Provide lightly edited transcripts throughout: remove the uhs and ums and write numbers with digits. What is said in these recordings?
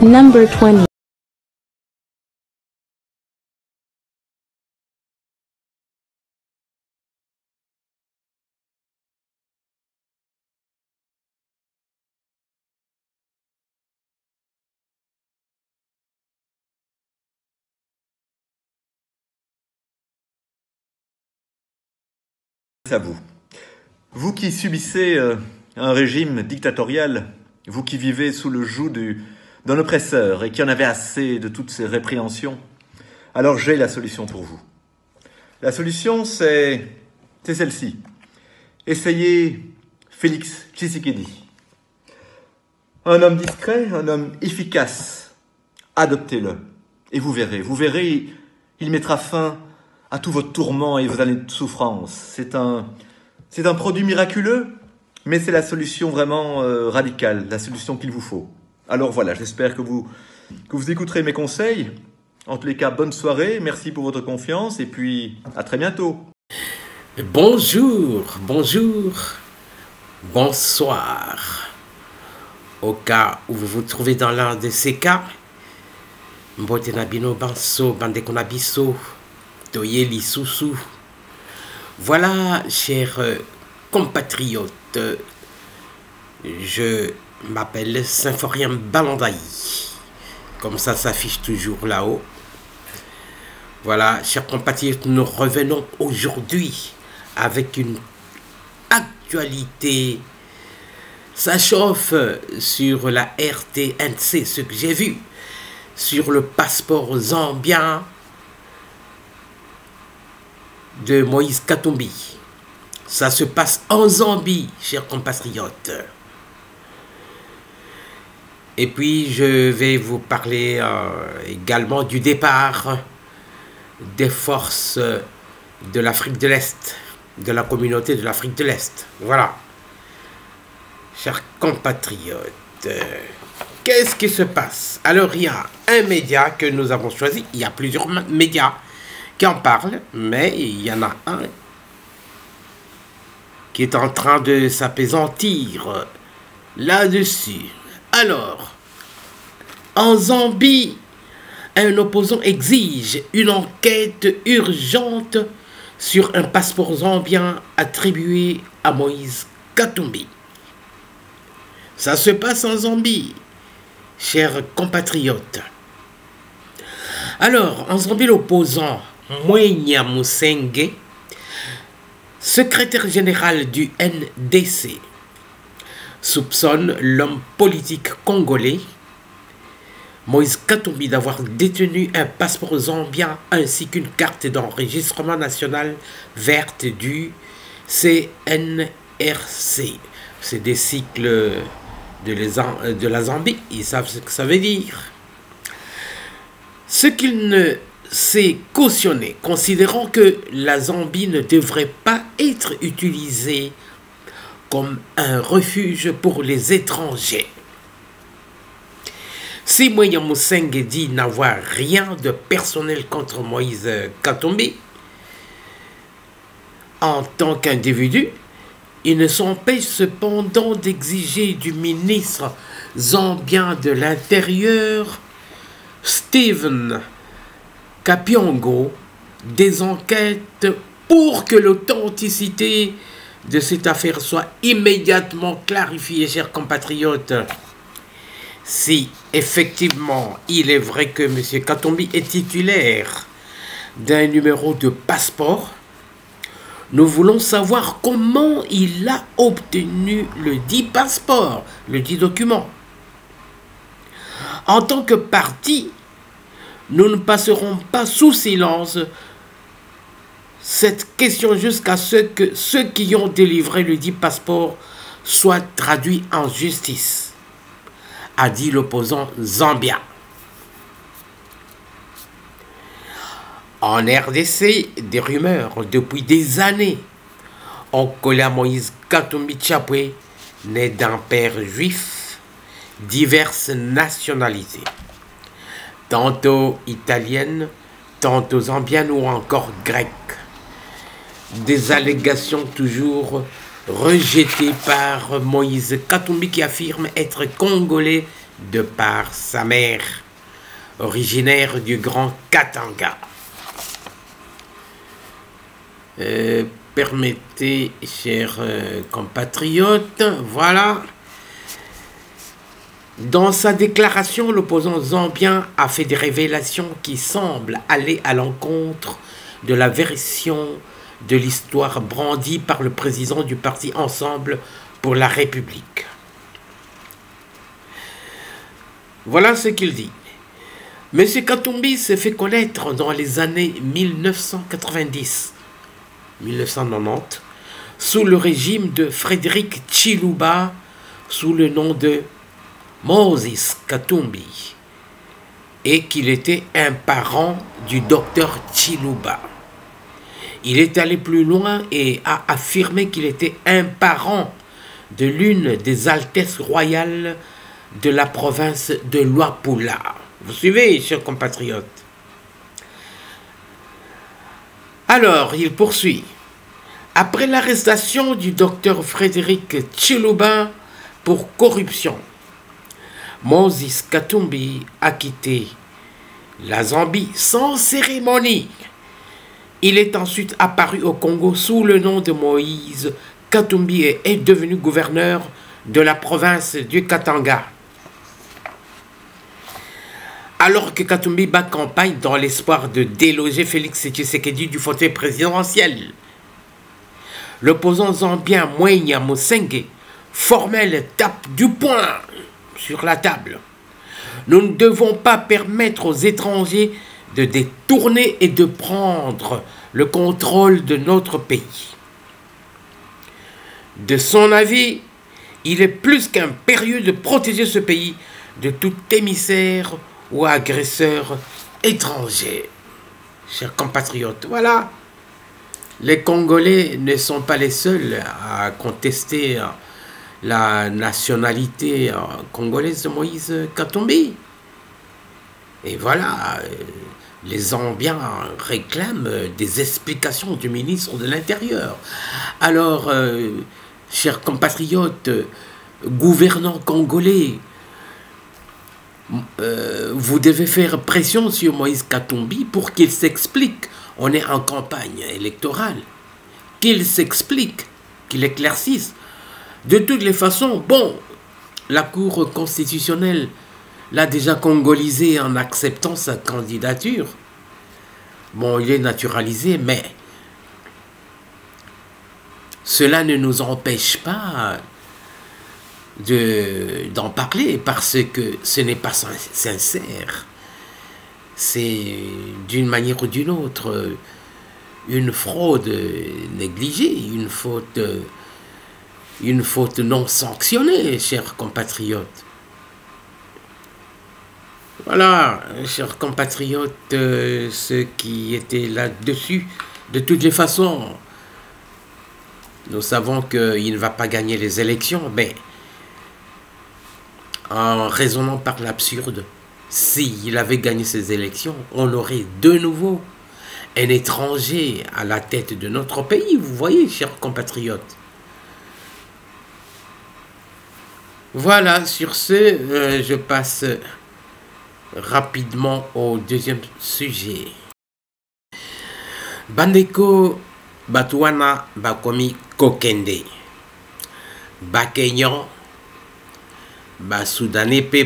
Number 20. À vous. Vous qui subissez un régime dictatorial, vous qui vivez sous le joug d'un oppresseur et qui en avez assez de toutes ces répréhensions, alors j'ai la solution pour vous. La solution, c'est celle-ci. Essayez Félix Tshisekedi. Un homme discret, un homme efficace. Adoptez-le et vous verrez, il mettra fin à tous vos tourments et vos années de souffrance. C'est un produit miraculeux, mais c'est la solution vraiment radicale, la solution qu'il vous faut. Alors voilà, j'espère que vous écouterez mes conseils. En tous les cas, bonne soirée, merci pour votre confiance et puis à très bientôt. Bonjour, bonsoir. Au cas où vous vous trouvez dans l'un de ces cas, Mbotenabino Banso, Bandekonabiso, Toyeli Soussou. Voilà, chers compatriotes, je m'appelle Symphorien Balandaï, comme ça s'affiche toujours là-haut. Voilà, chers compatriotes, nous revenons aujourd'hui avec une actualité. Ça chauffe sur la RTNC, ce que j'ai vu sur le passeport zambien de Moïse Katumbi. Ça se passe en Zambie, chers compatriotes. Et puis, je vais vous parler également du départ des forces de l'Afrique de l'Est, de la communauté de l'Afrique de l'Est. Voilà. Chers compatriotes, qu'est-ce qui se passe? Alors, il y a un média que nous avons choisi. Il y a plusieurs médias qui en parlent, mais il y en a un qui est en train de s'apaisantir là-dessus. Alors, en Zambie, un opposant exige une enquête urgente sur un passeport zambien attribué à Moïse Katumbi. Ça se passe en Zambie, chers compatriotes. Alors, en Zambie, l'opposant Mwenya Musenge, secrétaire général du NDC, soupçonne l'homme politique congolais Moïse Katumbi d'avoir détenu un passeport zambien ainsi qu'une carte d'enregistrement national verte du CNRC. C'est des cycles de la Zambie, ils savent ce que ça veut dire. Ce qu'il ne s'est cautionné, considérant que la Zambie ne devrait pas être utilisée comme un refuge pour les étrangers. Si Mwenya Musenge dit n'avoir rien de personnel contre Moïse Katumbi, en tant qu'individu, il ne s'empêche cependant d'exiger du ministre zambien de l'Intérieur, Stephen Kapiongo, des enquêtes pour que l'authenticité de cette affaire soit immédiatement clarifiée, chers compatriotes. Si effectivement il est vrai que M. Katumbi est titulaire d'un numéro de passeport, nous voulons savoir comment il a obtenu le dit passeport, le dit document. En tant que parti, nous ne passerons pas sous silence cette question jusqu'à ce que ceux qui ont délivré le dit passeport soient traduits en justice, a dit l'opposant zambien. En RDC, des rumeurs depuis des années ont collé à Moïse Katumbi Chapwe, né d'un père juif, diverses nationalités, tantôt italiennes, tantôt zambiennes ou encore grecques. Des allégations toujours rejetées par Moïse Katumbi qui affirme être congolais de par sa mère, originaire du Grand Katanga. Permettez, chers compatriotes, voilà. Dans sa déclaration, l'opposant zambien a fait des révélations qui semblent aller à l'encontre de la version de l'histoire brandie par le président du parti Ensemble pour la République. Voilà ce qu'il dit. M. Katumbi s'est fait connaître dans les années 1990 sous le régime de Frédéric Chiluba sous le nom de Moses Katumbi et qu'il était un parent du docteur Chiluba. Il est allé plus loin et a affirmé qu'il était un parent de l'une des altesses royales de la province de Luapula. Vous suivez, chers compatriotes? Alors, il poursuit. Après l'arrestation du docteur Frédéric Chiluba pour corruption, Moses Katumbi a quitté la Zambie sans cérémonie. Il est ensuite apparu au Congo sous le nom de Moïse Katumbi et est devenu gouverneur de la province du Katanga. Alors que Katumbi bat campagne dans l'espoir de déloger Félix Tshisekedi du fauteuil présidentiel, l'opposant zambien Mwenya Mosenge formel tape du poing sur la table. Nous ne devons pas permettre aux étrangers de détourner et de prendre le contrôle de notre pays. De son avis, il est plus qu'impérieux de protéger ce pays de tout émissaire ou agresseur étranger. Chers compatriotes, voilà. Les Congolais ne sont pas les seuls à contester la nationalité congolaise de Moïse Katumbi. Et voilà, les Zambiens réclament des explications du ministre de l'Intérieur. Alors, chers compatriotes, gouvernants congolais, vous devez faire pression sur Moïse Katumbi pour qu'il s'explique. On est en campagne électorale. Qu'il s'explique, qu'il éclaircisse. De toutes les façons, bon, la Cour constitutionnelle l'a déjà congolisé en acceptant sa candidature. Bon, il est naturalisé, mais cela ne nous empêche pas d'en parler parce que ce n'est pas sincère. C'est d'une manière ou d'une autre une fraude négligée, une faute non sanctionnée, chers compatriotes. Voilà, chers compatriotes, ceux qui étaient là-dessus, de toutes les façons, nous savons qu'il ne va pas gagner les élections, mais en raisonnant par l'absurde, s'il avait gagné ces élections, on aurait de nouveau un étranger à la tête de notre pays, vous voyez, chers compatriotes. Voilà, sur ce, je passe rapidement au deuxième sujet. Bandeko Batuana Bakomi Kokende. Bakenyan, Soudanais pe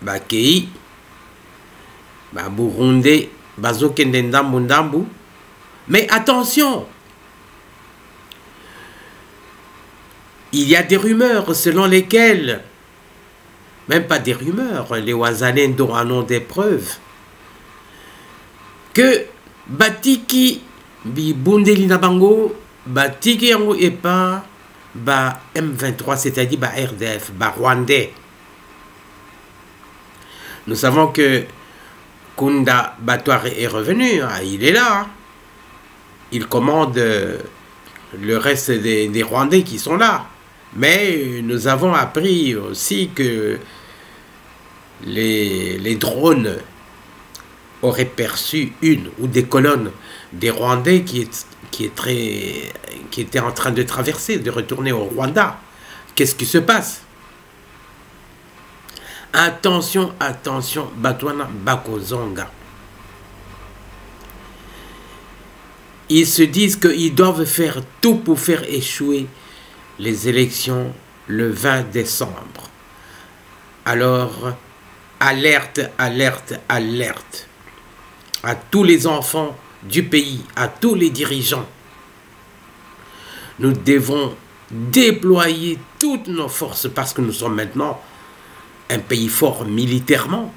Bakei, Burundi, Bazokende Ndambu. Mais attention! Il y a des rumeurs selon lesquelles, même pas des rumeurs, les Wazalendo en ont des preuves, que Batiki Bundeli Nabango, Batiki Yango et pas M23, c'est-à-dire RDF, Rwandais. Nous savons que Kunda Batouare est revenu, il est là. Il commande le reste des Rwandais qui sont là. Mais nous avons appris aussi que les drones auraient perçu une ou des colonnes des Rwandais qui étaient en train de traverser, de retourner au Rwanda. Qu'est-ce qui se passe? Attention, attention, Batwana Bakozonga. Ils se disent qu'ils doivent faire tout pour faire échouer les élections le 20 décembre. Alors, alerte, alerte, alerte à tous les enfants du pays, à tous les dirigeants. Nous devons déployer toutes nos forces parce que nous sommes maintenant un pays fort militairement.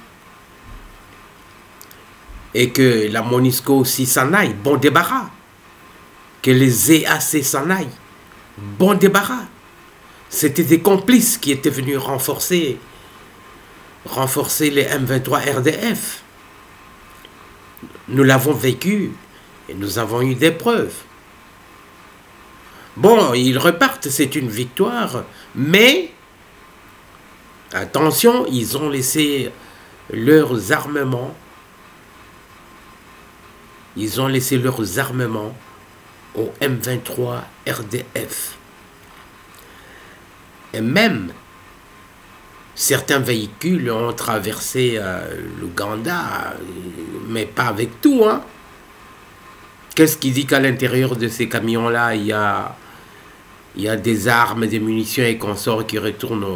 Et que la MONUSCO aussi s'en aille, bon débarras. Que les EAC s'en aillent, bon débarras. C'était des complices qui étaient venus renforcer les M23 RDF. Nous l'avons vécu et nous avons eu des preuves. Bon, ils repartent, c'est une victoire, mais attention, ils ont laissé leurs armements. Ils ont laissé leurs armements au M23 RDF. Et même certains véhicules ont traversé l'Ouganda, mais pas avec tout, hein. Qu'est-ce qui dit qu'à l'intérieur de ces camions-là, il y a des armes, des munitions et consorts qui retournent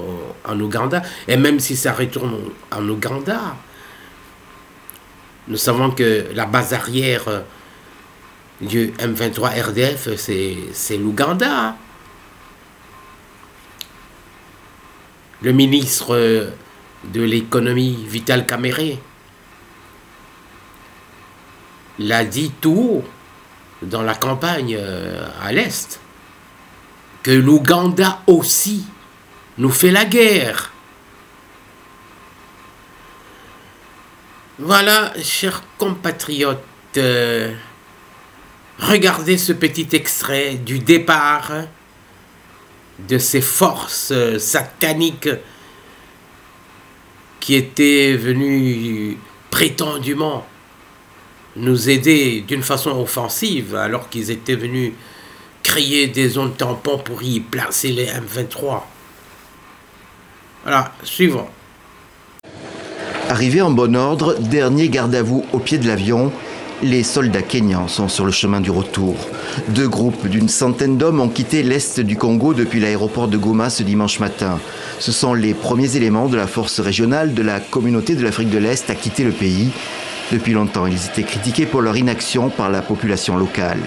en Ouganda? Et même si ça retourne en Ouganda, nous savons que la base arrière du M23 RDF, c'est l'Ouganda. Le ministre de l'économie, Vital Kamerhe, l'a dit tout haut dans la campagne à l'Est, que l'Ouganda aussi nous fait la guerre. Voilà, chers compatriotes, regardez ce petit extrait du départ de ces forces sataniques qui étaient venues prétendument nous aider d'une façon offensive alors qu'ils étaient venus créer des zones tampons pour y placer les M23. Voilà, suivant. Arrivés en bon ordre, dernier garde à vous au pied de l'avion, les soldats kenyans sont sur le chemin du retour. 2 groupes d'une centaine d'hommes ont quitté l'est du Congo depuis l'aéroport de Goma ce dimanche matin. Ce sont les premiers éléments de la force régionale de la communauté de l'Afrique de l'Est à quitter le pays. Depuis longtemps, ils étaient critiqués pour leur inaction par la population locale.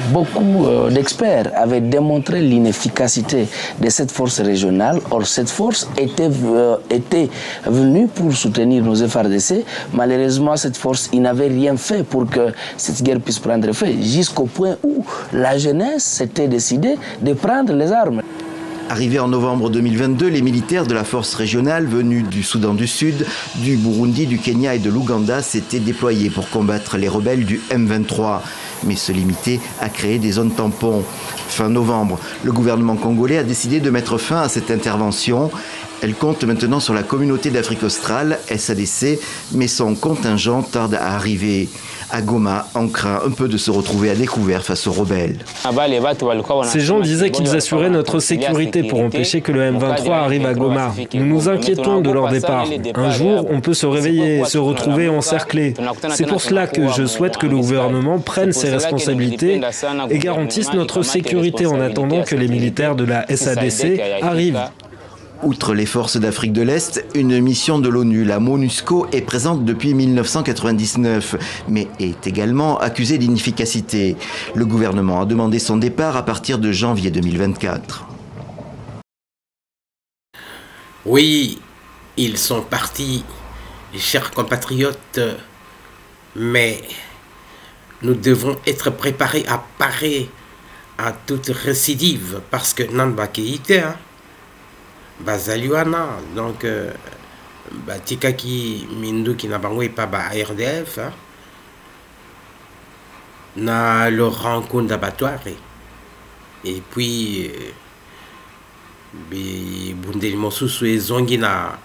Beaucoup d'experts avaient démontré l'inefficacité de cette force régionale. Or, cette force était venue pour soutenir nos FARDC. Malheureusement, cette force, il n'avait rien fait pour que cette guerre puisse prendre fin, jusqu'au point où la jeunesse s'était décidée de prendre les armes. Arrivés en novembre 2022, les militaires de la force régionale venus du Soudan du Sud, du Burundi, du Kenya et de l'Ouganda s'étaient déployés pour combattre les rebelles du M23, mais se limiter à créer des zones tampons. Fin novembre, le gouvernement congolais a décidé de mettre fin à cette intervention. Elle compte maintenant sur la communauté d'Afrique australe, SADC, mais son contingent tarde à arriver. À Goma, on craint un peu de se retrouver à découvert face aux rebelles. Ces gens disaient qu'ils assuraient notre sécurité pour empêcher que le M23 arrive à Goma. Nous nous inquiétons de leur départ. Un jour, on peut se réveiller et se retrouver encerclés. C'est pour cela que je souhaite que le gouvernement prenne ses responsabilités et garantisse notre sécurité en attendant que les militaires de la SADC arrivent. Outre les forces d'Afrique de l'Est, une mission de l'ONU, la MONUSCO, est présente depuis 1999, mais est également accusée d'inefficacité. Le gouvernement a demandé son départ à partir de janvier 2024. Oui, ils sont partis, chers compatriotes, mais nous devons être préparés à parer à toute récidive, parce que Namba Keïta, Bazaluana, donc Tikaki Mindu qui n'a pas RDF, na le rencontre d'abattoir et puis Bundeli Mosusu et Zongi na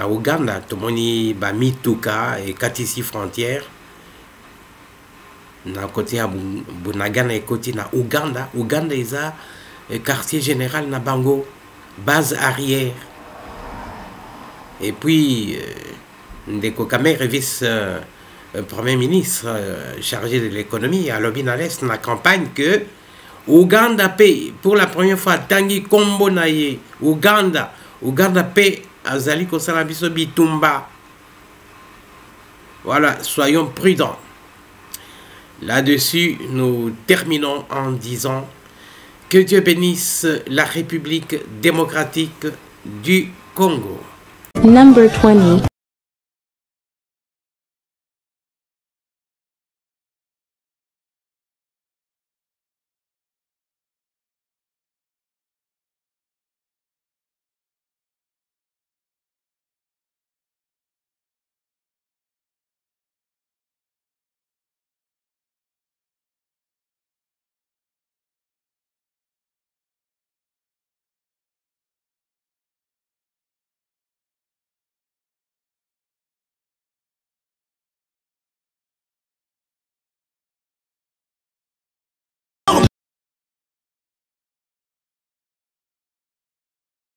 Ouganda, Tomoni Bamituka et Katisi frontière na côté à Bunagana et côté na Ouganda isa quartier général na Bango, base arrière. Et puis, Ndeko Kamer, vice-premier ministre chargé de l'économie, à Lobinales, dans la campagne, que Ouganda paye, pour la première fois, Tanguy Kombo Naye, Ouganda paye Azali Kosalabiso Bitumba. Voilà, soyons prudents. Là-dessus, nous terminons en disant que Dieu bénisse la République démocratique du Congo. Number 20.